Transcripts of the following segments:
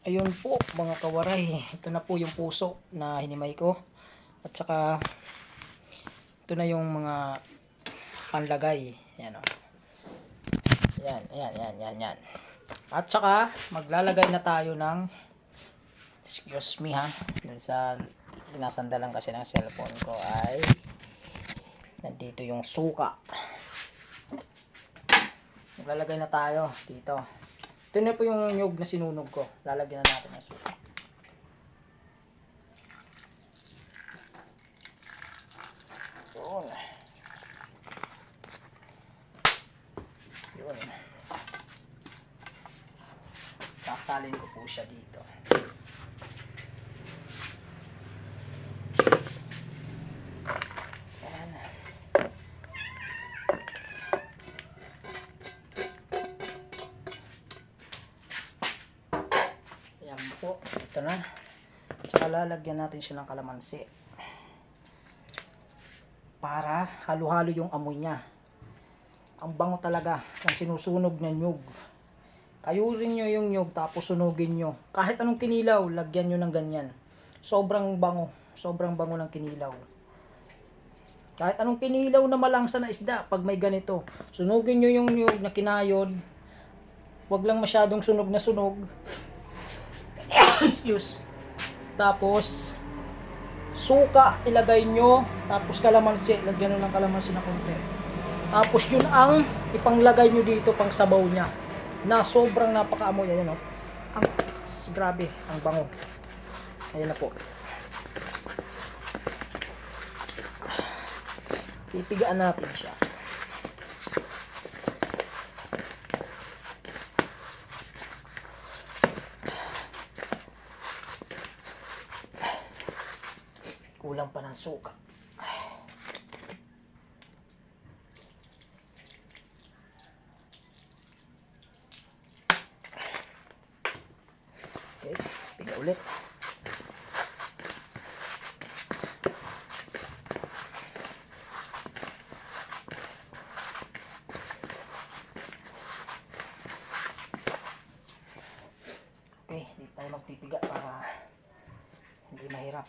Ayun po mga kawaray, ito na po yung puso na hinimay ko, at saka ito na yung mga panlagay. Yan o. Yan. At saka maglalagay na tayo ng, excuse me ha, dun sa sinasandalan kasi ng cellphone ko ay nandito yung suka. Maglalagay na tayo dito. Ito na po yung nyug na sinunog ko. Lalagyan na natin ng suka. Yun. Sasalin ko po siya dito. Ayan. Ayan po. Ito na. Saka lalagyan natin siya ng kalamansi para halo-halo yung amoy niya. Ang bango talaga ng sinusunog na nyug. Kayurin nyo yung nyug tapos sunugin nyo. Kahit anong kinilaw, lagyan nyo ng ganyan. Sobrang bango ng kinilaw. Kahit anong kinilaw na malangsa na isda, pag may ganito, sunugin nyo yung nyug na kinayod. Huwag lang masyadong sunog na sunog. Excuse. Tapos suka ilagay nyo, tapos kalamansi, lagyan nyo ng kalamansi na konti. Tapos yun ang ipanglagay nyo dito pang sabaw nya na sobrang napakaamoy. Ayan o, grabe ang bango. Ayan na po. Pipigaan natin siya. Kulang pa ng suka. Okay, piga ulit. Okay, dito tayo magpipiga para hindi mahirap.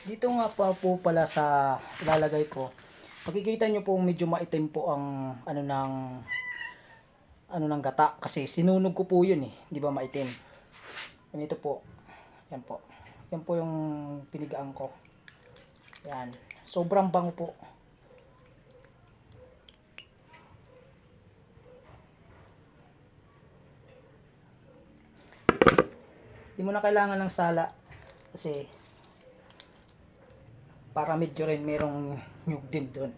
Dito nga po pala sa ilalagay ko, makikita nyo po medyo maitim po ang ng gata kasi sinunog ko po yun eh, di ba maitim. Ganito po. Yan po. Yan po yung pinigaan ko. Yan. Sobrang bango po. Di mo na kailangan ng sala kasi para medyo rin merong nyug din doon.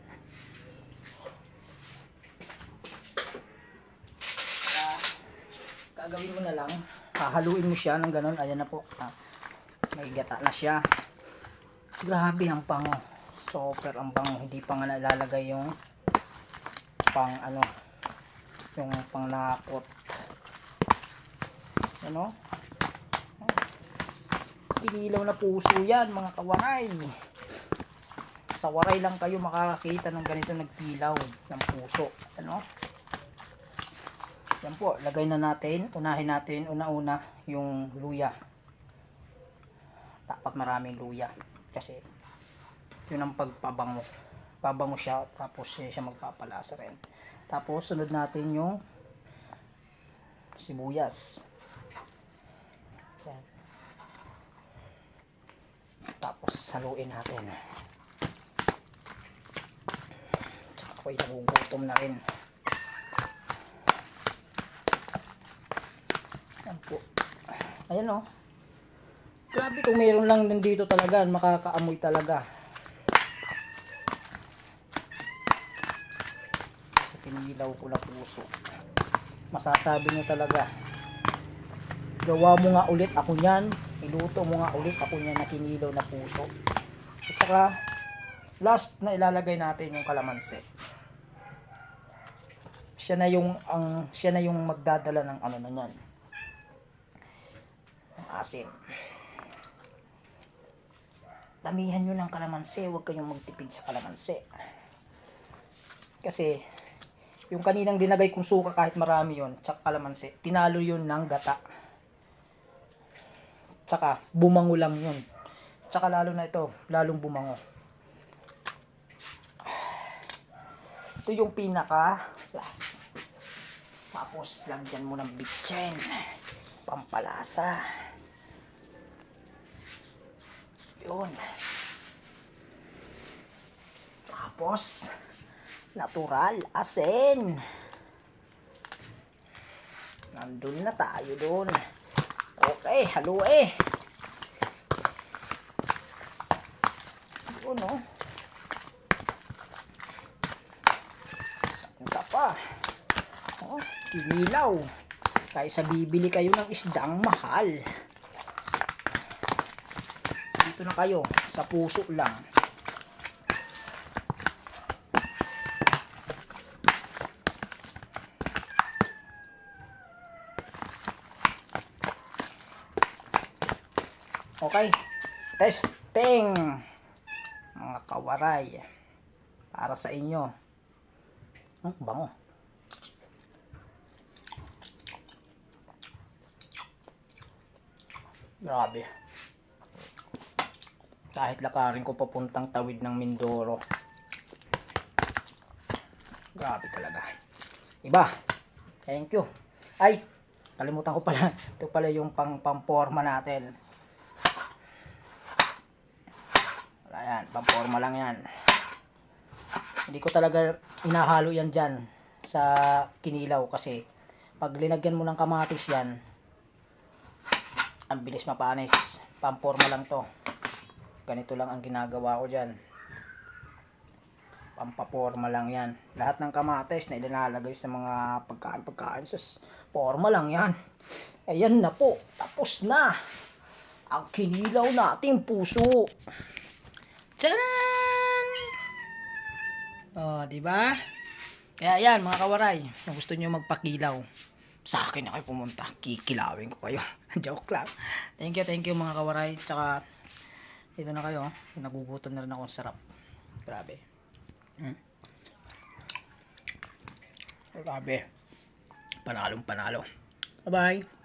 Gagawin mo na lang, hahaluin mo siya ng ganun. Ayan na po, may gata na siya. Grabe ang bango, super ang bango. Hindi pa nga nalalagay yung pang yung pang nakot, ano, kinilaw na puso yan mga kawaray. Sa waray lang kayo makakakita ng ganito nagpilaw ng puso. Ano? Yan po, lagay na natin. Unahin natin una-una yung luya. Dapat maraming luya kasi yun ang pagpabango. Pabango siya, tapos siya magpapalasa rin. Tapos sunod natin yung sibuyas. Yan. Tapos haluin natin. Tsaka ako'y nagugutom na rin. Ayan po. Ayan o. Grabe kung mayroon lang nandito talaga, makakaamoy talaga. Sa pinilaw ko na puso. Masasabi nyo talaga, gawa mo nga ulit ako nyan, iluto mo nga ulit ako nyan na kinilaw na puso. At saka last na ilalagay natin yung kalamansi. Siya na yung magdadala ng ano na yan, ang asim. Damihan nyo ng kalamansi, huwag kayong magtipid sa kalamansi. Kasi yung kaninang dinagay kong suka, kahit marami yon, tsaka kalamansi, tinalo yun ng gata. Tsaka bumango lang yun. Tsaka lalo na ito, lalong bumango. Ito yung pinaka last. Tapos lagyan mo ng bitchin, pampalasa. Yun. Tapos natural asin. Nandun na tayo doon. Okay, haluin. Yun o. Saan ka pa? Oh, kinilaw. Kaysa bibili kayo ng isdang mahal. Dito na kayo, sa puso lang. Okay, testing mga kawaray para sa inyo. Bango. Grabe. Kahit lakarin ko papuntang tawid ng Mindoro. Grabe talaga. Iba. Thank you. Ay, kalimutan ko pala. Ito pala yung pamporma natin. Wala yan. Pamporma lang yan. Hindi ko talaga inahalo yan dyan sa kinilaw kasi pag linagyan mo ng kamatis yan, ang bilis mapanis. Pamporma lang to. Ganito lang ang ginagawa ko dyan. Pampaporma lang yan. Lahat ng kamatis na ilalagay sa mga pagkain. Sus, porma lang yan. Ayan na po. Tapos na ang kinilaw nating puso. Tcharan! Oh, diba? Kaya yan mga kawaray, kung gusto nyo magpakilaw, sa akin na kayo pumunta, kikilawin ko kayo. Joke lang. Thank you mga kawaray. Tsaka dito na kayo, nagugutom na rin ako, sarap. Grabe. Grabe. Panalong panalo. Bye bye.